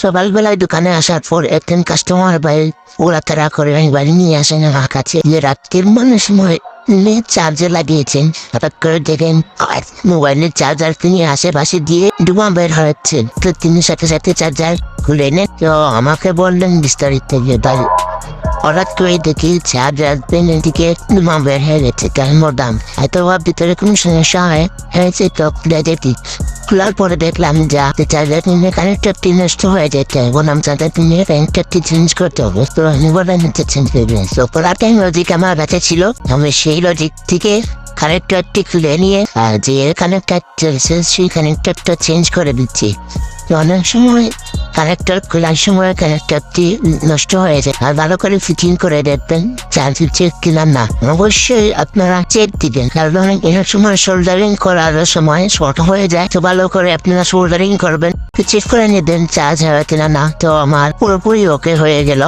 সকালবেলায় দোকানে আসার পর একজন কাস্টমার ভাই ওরা তারা করে বাড়ি নিয়ে আসেন আমার কাছে, যে রাত্রির মনের সময় চার্জে লাগিয়েছেন। হঠাৎ করে দেখেন মোবাইলের চার্জার তিনি আশেপাশে দিয়ে ধোঁয়া বের হচ্ছেন। তো তিনি সাথে সাথে চার্জার খুলে নেন। তো আমাকে বললেন বিস্তারিত তাই হঠাৎ করে দেখি চার্জার পেনের দিকে ধোঁয়া বের হয়ে গেছে। কেমন দাম এত ভিতরে কোনো সমস্যা হয়েছে তো খুলে দেখি। খোলার পরে দেখলাম যা চার্জার পিনের কানেক্টরটি নষ্ট হয়ে যেতে এবং আমি চার্জার পিনের কানেক্টরটি চেঞ্জ করতে হবে। তো আমি বললাম চেঞ্জ করবেন। তো পুরাটাই লজিক আমার কাছে ছিল। আমি সেই লজিক থেকে কানেক্টরটি খুলে নিয়ে আর যে কানেক্টর চলছে সেই কানেক্টরটা চেঞ্জ করে দিচ্ছি। তো অনেক সময় কানেক্টর খোলার সময় কানেক্টরটি নষ্ট হয়ে যায়। আর ভালো করে ফিটিং করে দেখবেন চার্জ চেক কিনা না। অবশ্যই আপনারা চেক দিবেন, কারণ অনেক সময় সোল্ডারিং করার সময় শর্ট হয়ে যায়। তো ভালো করে আপনারা সোল্ডারিং করবেন, চেক করে নেবেন চার্জ হয় কিনা না। তো আমার পুরোপুরি ওকে হয়ে গেল।